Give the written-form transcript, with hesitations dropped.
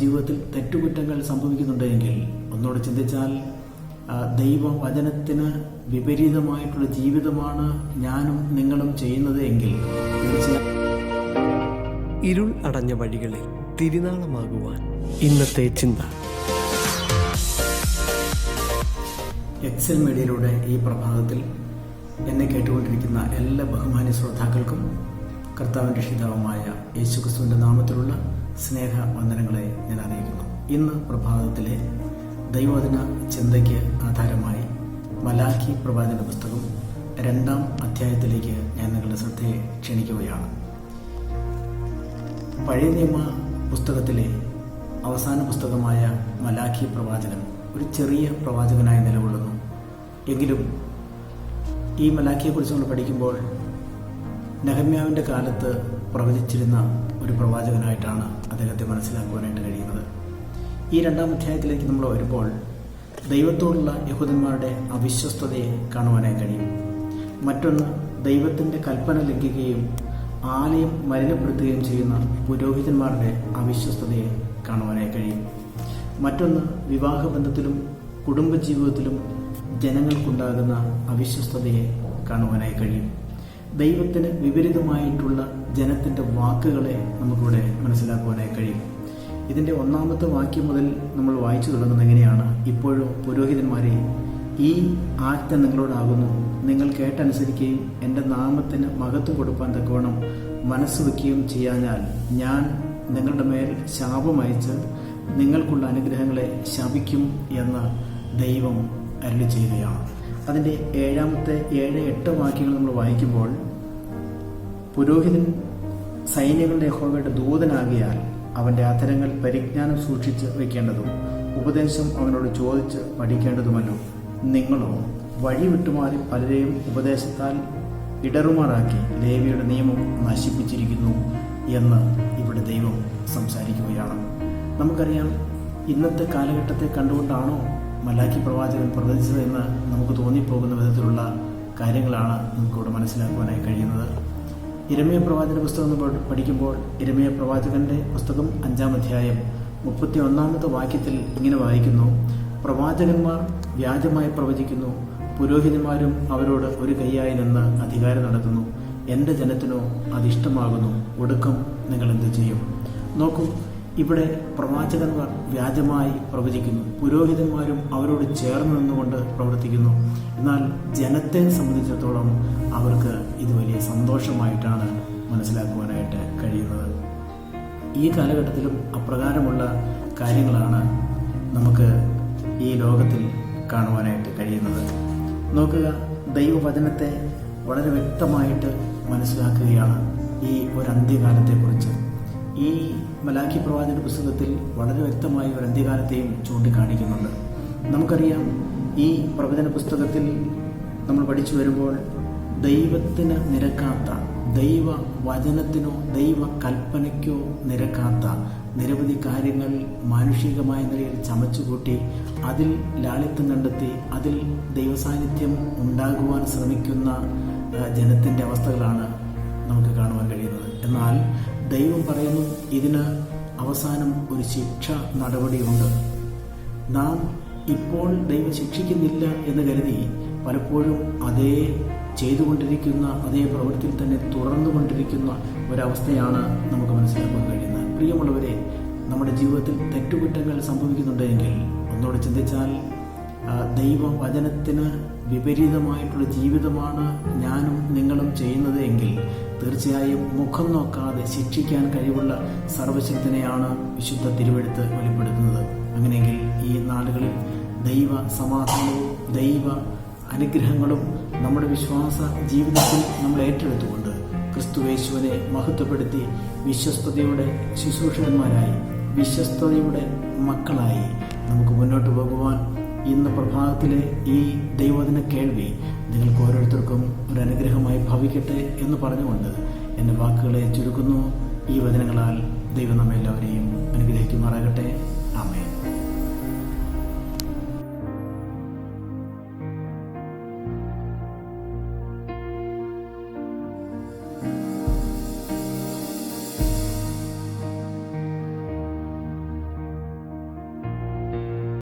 ജീവിതത്തിൽ തെറ്റുകുറ്റങ്ങൾ സംഭവിക്കുന്നുണ്ടെങ്കിൽ ഒന്നുകൂടെ ചിന്തിച്ചാൽ ദൈവവചനത്തിന് വിപരീതമായിട്ടുള്ള ജീവിതമാണ് ഞാനും നിങ്ങളും ചെയ്യുന്നത് എങ്കിൽ ഇരുൾ അടഞ്ഞ വഴികളിൽ തിരുനാളമാകുവാൻ ഇന്നത്തെ ചിന്ത. എക്സൽ മീഡിയയിലൂടെ ഈ പ്രഭാതത്തിൽ എന്നെ കേട്ടുകൊണ്ടിരിക്കുന്ന എല്ലാ ബഹുമാന്യ ശ്രോതാക്കൾക്കും കർത്താവിൻ്റെ രക്ഷിതാവുമായ യേശുക്രിസ്തുവിൻ്റെ നാമത്തിലുള്ള സ്നേഹ വന്ദനങ്ങളെ ഞാൻ അറിയിക്കുന്നു. ഇന്ന് പ്രഭാതത്തിലെ ദൈവവചന ചിന്തയ്ക്ക് ആധാരമായി മലാഖി പ്രവാചക പുസ്തകം 2-ാം അധ്യായത്തിലേക്ക് ഞാൻ നിങ്ങളുടെ ശ്രദ്ധയെ ക്ഷണിക്കുകയാണ്. പഴയ നിയമ പുസ്തകത്തിലെ അവസാന പുസ്തകമായ മലാഖി പ്രവാചകൻ ഒരു ചെറിയ പ്രവാചകനായി നിലകൊള്ളുന്നു. എങ്കിലും ഈ മലാഖിയെക്കുറിച്ച് നമ്മൾ പഠിക്കുമ്പോൾ നെഹമ്യാവിൻ്റെ കാലത്ത് പ്രവചിച്ചിരുന്ന ഒരു പ്രവാചകനായിട്ടാണ് അദ്ദേഹത്തെ മനസ്സിലാക്കുവാനായിട്ട് കഴിയുന്നത്. ഈ 2-ാം അധ്യായത്തിലേക്ക് നമ്മൾ വരുമ്പോൾ ദൈവത്തോടുള്ള യഹൂദന്മാരുടെ അവിശ്വസ്തതയെ കാണുവാനായി കഴിയും. മറ്റൊന്ന്, ദൈവത്തിൻ്റെ കൽപ്പന ലംഘിക്കുകയും ആലയം മലിനപ്പെടുത്തുകയും ചെയ്യുന്ന പുരോഹിതന്മാരുടെ അവിശ്വസ്തതയെ കാണുവാനായി കഴിയും. മറ്റൊന്ന്, വിവാഹബന്ധത്തിലും കുടുംബജീവിതത്തിലും ജനങ്ങൾക്കുണ്ടാകുന്ന അവിശ്വസ്തതയെ കാണുവാനായി കഴിയും. ദൈവത്തിന് വിപരീതമായിട്ടുള്ള ജനത്തിൻ്റെ വാക്കുകളെ നമുക്കിവിടെ മനസ്സിലാക്കുവാനായി കഴിയും. ഇതിൻ്റെ 1-ാമത്തെ വാക്യം മുതൽ നമ്മൾ വായിച്ചു തുടങ്ങുന്നത് എങ്ങനെയാണ്? ഇപ്പോഴും പുരോഹിതന്മാരെ, ഈ ആജ്ഞ നിങ്ങളോടാകുന്നു, നിങ്ങൾ കേട്ടനുസരിക്കുകയും എൻ്റെ നാമത്തിന് മഹത്വം കൊടുപ്പാൻ തക്കവണ്ണം മനസ്സ് വയ്ക്കുകയും ചെയ്യാഞ്ഞാൽ ഞാൻ നിങ്ങളുടെ മേൽ ശാപമയച്ച് നിങ്ങൾക്കുള്ള അനുഗ്രഹങ്ങളെ ശപിക്കും എന്ന് ദൈവം അരുളി ചെയ്യുകയാണ്. അതിൻ്റെ 7-ാമത്തെ 7-8 വാക്യങ്ങൾ നമ്മൾ വായിക്കുമ്പോൾ, പുരോഹിതൻ സൈന്യങ്ങളുടെ യഹോവയുടെ ദൂതനാകിയാൽ അവൻ്റെ അധരങ്ങൾ പരിജ്ഞാനം സൂക്ഷിച്ച് വയ്ക്കേണ്ടതും ഉപദേശം അവനോട് ചോദിച്ച് പഠിക്കേണ്ടതുമല്ലോ. നിങ്ങളോ വഴി വിട്ടുമാറി പലരെയും ഉപദേശത്താൽ ഇടറുമാറാക്കി ലേവിയുടെ നിയമം നശിപ്പിച്ചിരിക്കുന്നു എന്ന് ഇവിടെ ദൈവം സംസാരിക്കുകയാണ്. നമുക്കറിയാം, ഇന്നത്തെ കാലഘട്ടത്തെ കണ്ടുകൊണ്ടാണോ മലാഖി പ്രവാചകൻ പ്രവചിച്ചത് എന്ന് നമുക്ക് തോന്നിപ്പോകുന്ന വിധത്തിലുള്ള കാര്യങ്ങളാണ് നമുക്കിവിടെ മനസ്സിലാക്കുവാനായി കഴിയുന്നത്. യിരെമ്യാ പ്രവാചക പുസ്തകം പഠിക്കുമ്പോൾ യിരെമ്യാ പ്രവാചകന്റെ പുസ്തകം 5-ാം അധ്യായം 31-ാമത്തെ വാക്യത്തിൽ ഇങ്ങനെ വായിക്കുന്നു: പ്രവാചകന്മാർ വ്യാജമായി പ്രവചിക്കുന്നു, പുരോഹിതന്മാരും അവരോട് ഒരു കൈയായി നിന്ന് അധികാരം നടത്തുന്നു. എൻ്റെ ജനത്തിനോ അതിഷ്ടമാകുന്നു, ഒടുക്കം നിങ്ങൾ എന്ത് ചെയ്യും? നോക്കൂ, ഇവിടെ പ്രവാചകന്മാർ വ്യാജമായി പ്രവചിക്കുന്നു, പുരോഹിതന്മാരും അവരോട് ചേർന്ന് നിന്നുകൊണ്ട് പ്രവർത്തിക്കുന്നു. എന്നാൽ ജനത്തെ സംബന്ധിച്ചിടത്തോളം അവർക്ക് ഇത് വലിയ സന്തോഷമായിട്ടാണ് മനസ്സിലാക്കുവാനായിട്ട് കഴിയുന്നത്. ഈ കാലഘട്ടത്തിലും അപ്രകാരമുള്ള കാര്യങ്ങളാണ് നമുക്ക് ഈ ലോകത്തിൽ കാണുവാനായിട്ട് കഴിയുന്നത്. നോക്കുക, ദൈവവചനത്തെ വളരെ വ്യക്തമായിട്ട് മനസ്സിലാക്കുകയാണ് ഈ ഒരു അന്ത്യകാലത്തെക്കുറിച്ച്. ഈ മലാഖി പ്രവാചക പുസ്തകത്തിൽ വളരെ വ്യക്തമായി ഒരു അന്ത്യകാലത്തെയും ചൂണ്ടിക്കാണിക്കുന്നുണ്ട്. നമുക്കറിയാം, ഈ പ്രവചന പുസ്തകത്തിൽ നമ്മൾ പഠിച്ചു വരുമ്പോൾ ദൈവത്തിന് നിരക്കാത്ത, ദൈവവചനത്തിനോ ദൈവ കൽപ്പനയ്ക്കോ നിരക്കാത്ത നിരവധി കാര്യങ്ങൾ മാനുഷികമായ നിലയിൽ ചമച്ചുകൂട്ടി അതിൽ ലാളിത്യം കണ്ടെത്തി അതിൽ ദൈവസാന്നിധ്യം ഉണ്ടാകുവാൻ ശ്രമിക്കുന്ന ജനത്തിൻ്റെ അവസ്ഥകളാണ് നമുക്ക് കാണുവാൻ കഴിയുന്നത്. എന്നാൽ ദൈവം പറയുന്നു, ഇതിന് അവസാനം ഒരു ശിക്ഷ നടപടിയുണ്ട്. നാം ഇപ്പോൾ ദൈവം ശിക്ഷിക്കുന്നില്ല എന്ന് കരുതി പലപ്പോഴും അതേ ചെയ്തുകൊണ്ടിരിക്കുന്ന അതേ പ്രവൃത്തിയിൽ തന്നെ തുടർന്നുകൊണ്ടിരിക്കുന്ന ഒരവസ്ഥയാണ് നമുക്ക് മനസ്സിലാക്കാൻ കഴിയുന്നത്. പ്രിയമുള്ളവരെ, നമ്മുടെ ജീവിതത്തിൽ തെറ്റുകുറ്റങ്ങൾ സംഭവിക്കുന്നുണ്ടെങ്കിൽ ഒന്നുകൂടെ ചിന്തിച്ചാൽ ദൈവവചനത്തിന് വിപരീതമായിട്ടുള്ള ജീവിതമാണ് ഞാനും നിങ്ങളും ചെയ്യുന്നത് എങ്കിൽ തീർച്ചയായും മുഖം നോക്കാതെ ശിക്ഷിക്കാൻ കഴിവുള്ള സർവശക്തനെയാണ് വിശുദ്ധ തിരുവെഴുത്ത് വെളിപ്പെടുത്തുന്നത്. അങ്ങനെയെങ്കിൽ ഈ നാളുകളിൽ ദൈവ സമാധാനവും ദൈവ അനുഗ്രഹങ്ങളും നമ്മുടെ വിശ്വാസ ജീവിതത്തിൽ നമ്മൾ ഏറ്റെടുത്തുകൊണ്ട് ക്രിസ്തുയേശുവിനെ മഹത്വപ്പെടുത്തി വിശ്വസ്തതയുടെ ശുശ്രൂഷകന്മാരായി, വിശ്വസ്തതയുടെ മക്കളായി നമുക്ക് മുന്നോട്ട് പോകുവാൻ ഇന്ന് പ്രഭാതത്തിലെ ഈ ദൈവവചന കേൾവി നിങ്ങൾക്ക് ഓരോരുത്തർക്കും ഒരു അനുഗ്രഹമായി ഭവിക്കട്ടെ എന്ന് പറഞ്ഞുകൊണ്ട് എൻ്റെ വാക്കുകളെ ചുരുക്കുന്നു. ഈ വചനങ്ങളാൽ ദൈവം നമ്മെല്ലാവരെയും അനുഗ്രഹിക്കുമാറാകട്ടെ.